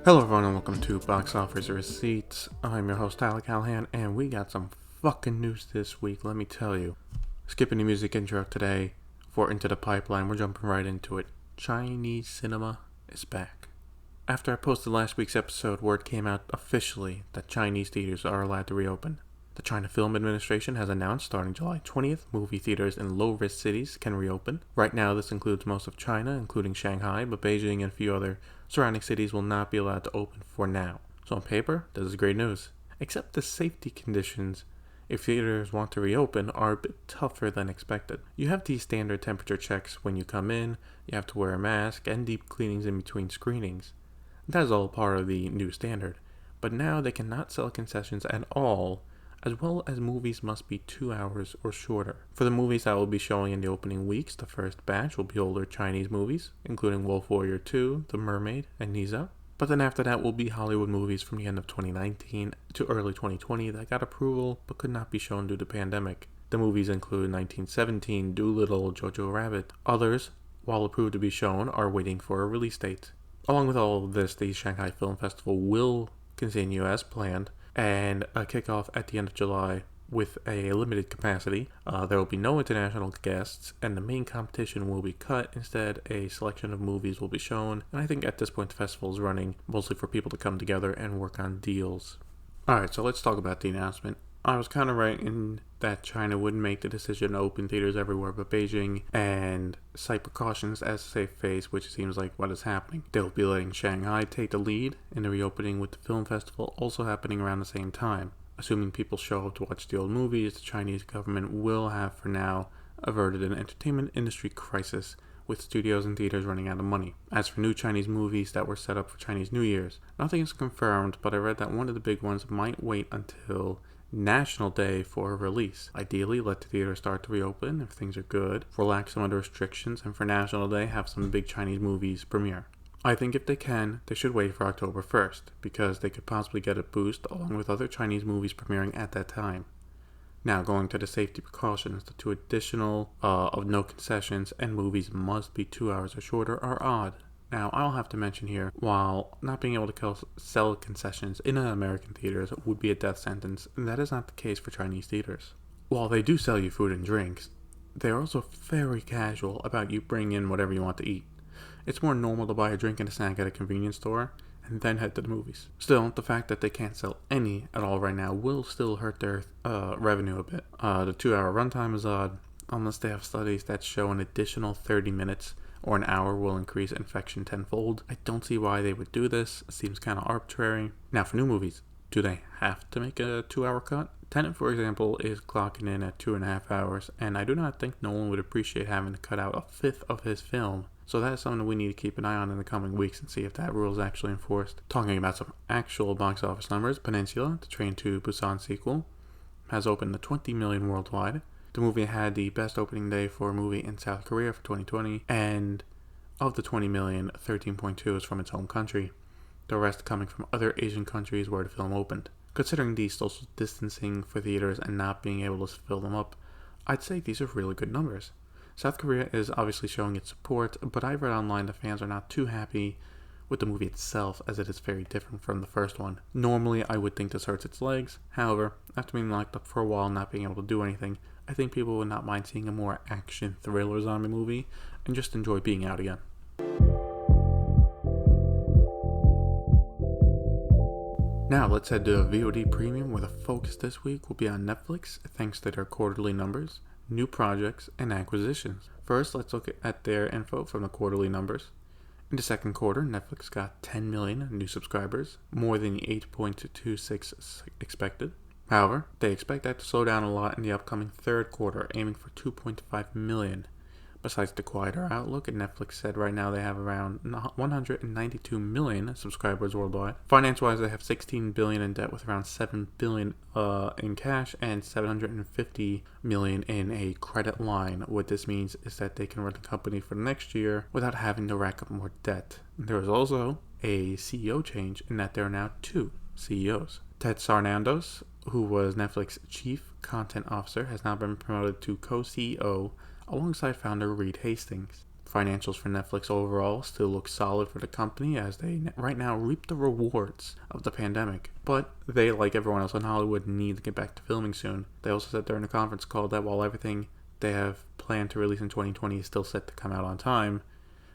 Hello everyone and welcome to Box Office Receipts. I'm your host Alec Callahan and we got some fucking news this week, let me tell you. Skipping the music intro today for Into the Pipeline, we're jumping right into it. Chinese cinema is back. After I posted last week's episode, word came out officially that Chinese theaters are allowed to reopen. The China Film Administration has announced starting July 20th, movie theaters in low-risk cities can reopen. Right now this includes most of China, including Shanghai, but Beijing and a few other surrounding cities will not be allowed to open for now. So on paper, this is great news. Except the safety conditions, if theaters want to reopen, are a bit tougher than expected. You have these standard temperature checks when you come in, you have to wear a mask, and deep cleanings in between screenings. That is all part of the new standard. But now they cannot sell concessions at all, as well as movies must be 2 hours or shorter. For the movies that will be showing in the opening weeks, the first batch will be older Chinese movies, including Wolf Warrior 2, The Mermaid, and Niza. But then after that will be Hollywood movies from the end of 2019 to early 2020 that got approval but could not be shown due to the pandemic. The movies include 1917, Dolittle, Jojo Rabbit. Others, while approved to be shown, are waiting for a release date. Along with all of this, the Shanghai Film Festival will continue as planned, and a kickoff at the end of July with a limited capacity. There will be no international guests, and the main competition will be cut. Instead, a selection of movies will be shown, and I think at this point the festival is running mostly for people to come together and work on deals. Alright, so let's talk about the announcement. I was kind of right in that China wouldn't make the decision to open theaters everywhere but Beijing and cite precautions as a safe phase, which seems like what is happening. They'll be letting Shanghai take the lead in the reopening, with the film festival also happening around the same time. Assuming people show up to watch the old movies, the Chinese government will have for now averted an entertainment industry crisis, with studios and theaters running out of money. As for new Chinese movies that were set up for Chinese New Year's, nothing is confirmed, but I read that one of the big ones might wait until National Day for a release. Ideally, let the theaters start to reopen if things are good, relax some of the restrictions, and for National Day have some big Chinese movies premiere. I think if they can, they should wait for October 1st, because they could possibly get a boost along with other Chinese movies premiering at that time. Now, going to the safety precautions, the two additional of no concessions and movies must be 2 hours or shorter are odd. Now, I'll have to mention here, while not being able to sell concessions in American theaters would be a death sentence, that is not the case for Chinese theaters. While they do sell you food and drinks, they are also very casual about you bringing in whatever you want to eat. It's more normal to buy a drink and a snack at a convenience store and then head to the movies. Still, the fact that they can't sell any at all right now will still hurt their revenue a bit. The 2 hour runtime is odd, unless they have studies that show an additional 30 minutes or an hour will increase infection tenfold. I don't see why they would do this. It seems kind of arbitrary. Now, for new movies, do they have to make a 2 hour cut? Tenet, for example, is clocking in at 2.5 hours, and I do not think Nolan would appreciate having to cut out a fifth of his film. So that is something we need to keep an eye on in the coming weeks and see if that rule is actually enforced. Talking about some actual box office numbers, Peninsula, the Train to Busan sequel, has opened to 20 million worldwide. The movie had the best opening day for a movie in South Korea for 2020, and of the 20 million, 13.2 is from its home country, the rest coming from other Asian countries where the film opened. Considering the social distancing for theaters and not being able to fill them up, I'd say these are really good numbers. South Korea is obviously showing its support, but I've read online that fans are not too happy with the movie itself, as it is very different from the first one. Normally, I would think this hurts its legs. However, after being locked up for a while and not being able to do anything, I think people would not mind seeing a more action thriller zombie movie and just enjoy being out again. Now let's head to VOD Premium, where the focus this week will be on Netflix thanks to their quarterly numbers, new projects, and acquisitions. First, let's look at their info from the quarterly numbers. In the second quarter, Netflix got 10 million new subscribers, more than the 8.26 expected. However, they expect that to slow down a lot in the upcoming third quarter, aiming for 2.5 million. Besides the quieter outlook, Netflix said right now they have around 192 million subscribers worldwide. Finance-wise, they have 16 billion in debt with around 7 billion in cash and 750 million in a credit line. What this means is that they can run the company for the next year without having to rack up more debt. There is also a CEO change in that there are now two CEOs. Ted Sarandos, who was Netflix Chief Content Officer, has now been promoted to co-CEO alongside founder Reed Hastings. Financials for Netflix overall still look solid for the company as they right now reap the rewards of the pandemic. But they, like everyone else in Hollywood, need to get back to filming soon. They also said during a conference call that while everything they have planned to release in 2020 is still set to come out on time,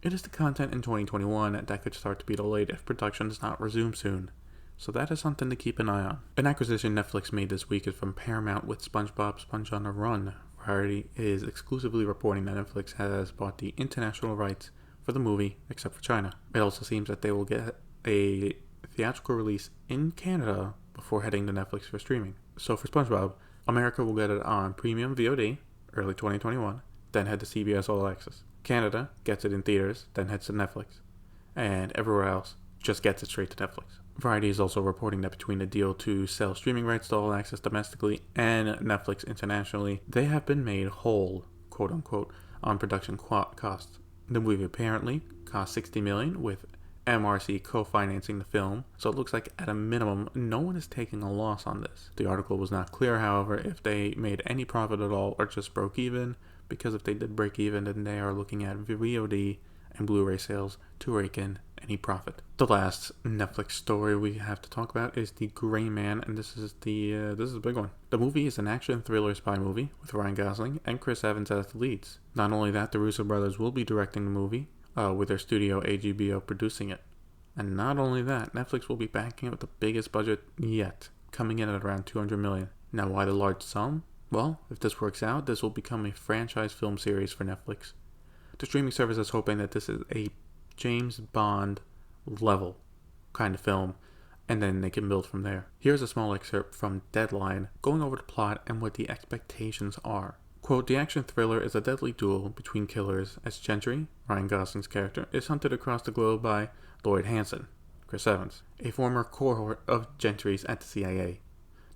it is the content in 2021 that could start to be delayed if production does not resume soon. So that is something to keep an eye on. An acquisition Netflix made this week is from Paramount with SpongeBob Sponge on the Run. Variety is exclusively reporting that Netflix has bought the international rights for the movie, except for China. It also seems that they will get a theatrical release in Canada before heading to Netflix for streaming. So for SpongeBob, America will get it on Premium VOD, early 2021, then head to CBS All Access. Canada gets it in theaters, then heads to Netflix. And everywhere else just gets it straight to Netflix. Variety is also reporting that between the deal to sell streaming rights to All Access domestically and Netflix internationally, they have been made whole, quote unquote, on production costs. The movie apparently cost $60 million, with MRC co-financing the film, so it looks like at a minimum no one is taking a loss on this. The article was not clear, however, if they made any profit at all or just broke even, because if they did break even, then they are looking at VOD and Blu-ray sales to rake in any profit. The last Netflix story we have to talk about is The Gray Man, and this is a big one. The movie is an action thriller spy movie with Ryan Gosling and Chris Evans as the leads. Not only that, the Russo brothers will be directing the movie, with their studio AGBO producing it. And not only that, Netflix will be backing it with the biggest budget yet, coming in at around $200 million. Now, why the large sum? Well, if this works out, this will become a franchise film series for Netflix. The streaming service is hoping that this is a James Bond level kind of film, and then they can build from there. Here's a small excerpt from Deadline going over the plot and what the expectations are. Quote, the action thriller is a deadly duel between killers as Gentry, Ryan Gosling's character, is hunted across the globe by Lloyd Hansen, Chris Evans, a former cohort of Gentry's at the CIA.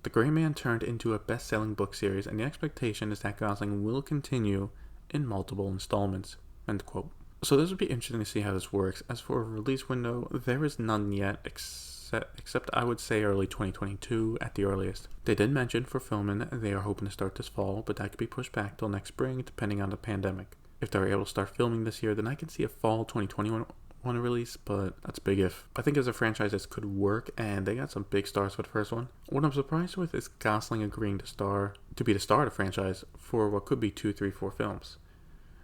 The Gray Man turned into a best-selling book series, and the expectation is that Gosling will continue in multiple installments. End quote. So this would be interesting to see how this works. As for a release window, there is none yet, except I would say early 2022 at the earliest. They did mention for filming they are hoping to start this fall, but that could be pushed back till next spring depending on the pandemic. If they're able to start filming this year, then I can see a fall 2021 release, but that's big if. I think as a franchise this could work, and they got some big stars for the first one. What I'm surprised with is Gosling agreeing to be the star of the franchise for what could be 2, 3, 4 films.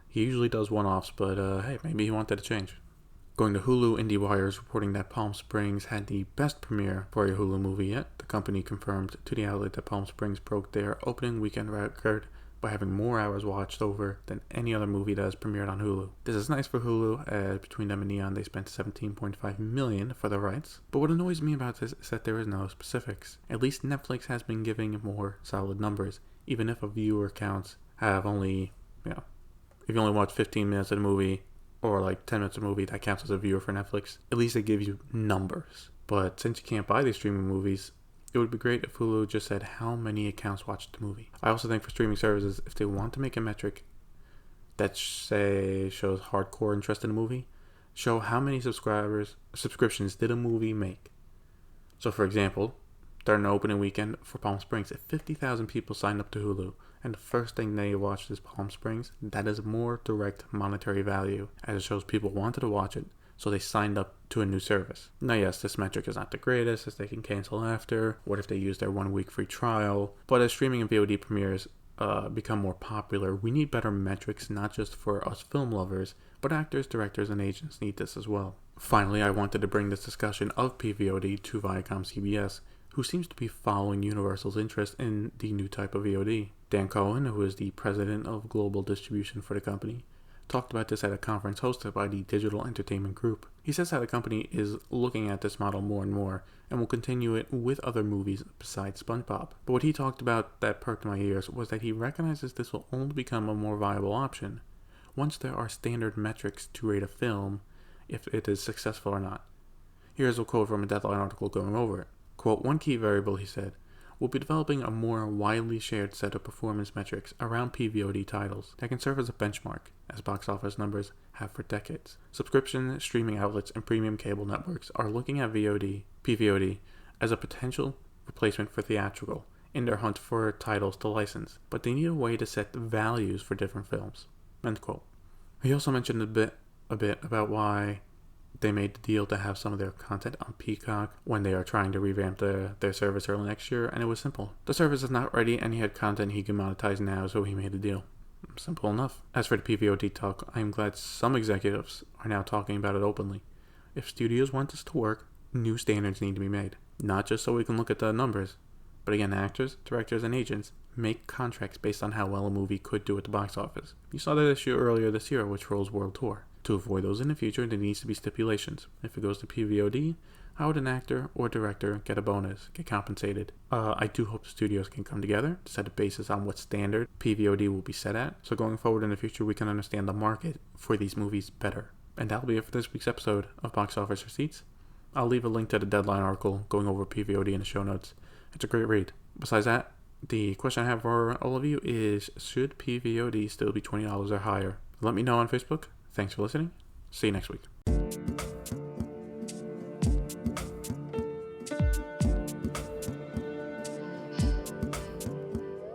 He usually does one-offs, but hey, maybe he wanted to change. Going to Hulu, IndieWire is reporting that Palm Springs had the best premiere for a Hulu movie yet. The company confirmed to the outlet that Palm Springs broke their opening weekend record by having more hours watched over than any other movie that has premiered on Hulu. This is nice for Hulu, as between them and Neon they spent $17.5 million for the rights. But what annoys me about this is that there is no specifics. At least Netflix has been giving more solid numbers, even if a viewer counts have only, if you only watch 15 minutes of the movie, or like 10 minutes of the movie, that counts as a viewer for Netflix. At least it gives you numbers. But since you can't buy these streaming movies, it would be great if Hulu just said how many accounts watched the movie. I also think for streaming services, if they want to make a metric that shows hardcore interest in a movie, show how many subscriptions did a movie make. So for example, during the opening weekend for Palm Springs, if 50,000 people signed up to Hulu, and the first thing they watched is Palm Springs, that is more direct monetary value, as it shows people wanted to watch it, so they signed up to a new service. Now yes, this metric is not the greatest, as they can cancel after. What if they use their 1 week free trial? But as streaming and VOD premieres become more popular, we need better metrics, not just for us film lovers, but actors, directors, and agents need this as well. Finally, I wanted to bring this discussion of PVOD to Viacom CBS, who seems to be following Universal's interest in the new type of VOD. Dan Cohen, who is the president of global distribution for the company, talked about this at a conference hosted by the Digital Entertainment Group. He says how the company is looking at this model more and more, and will continue it with other movies besides SpongeBob. But what he talked about that perked my ears was that he recognizes this will only become a more viable option once there are standard metrics to rate a film if it is successful or not. Here's a quote from a Deadline article going over it. Quote, one key variable, he said, will be developing a more widely shared set of performance metrics around PVOD titles that can serve as a benchmark, as box office numbers have for decades. Subscription, streaming outlets, and premium cable networks are looking at PVOD, as a potential replacement for theatrical in their hunt for titles to license, but they need a way to set values for different films. End quote. He also mentioned a bit about why they made the deal to have some of their content on Peacock when they are trying to revamp their service early next year, and it was simple. The service is not ready and he had content he can monetize now, so he made a deal. Simple enough. As for the PVOD talk, I am glad some executives are now talking about it openly. If studios want this to work, new standards need to be made. Not just so we can look at the numbers, but again, actors, directors, and agents make contracts based on how well a movie could do at the box office. You saw that issue earlier this year with Trolls World Tour. To avoid those in the future, there needs to be stipulations. If it goes to PVOD, how would an actor or director get a bonus, get compensated? I do hope the studios can come together to set a basis on what standard PVOD will be set at, so going forward in the future we can understand the market for these movies better. And that'll be it for this week's episode of Box Office Receipts. I'll leave a link to the Deadline article going over PVOD in the show notes. It's a great read. Besides that, the question I have for all of you is, should PVOD still be $20 or higher? Let me know on Facebook. Thanks for listening. See you next week.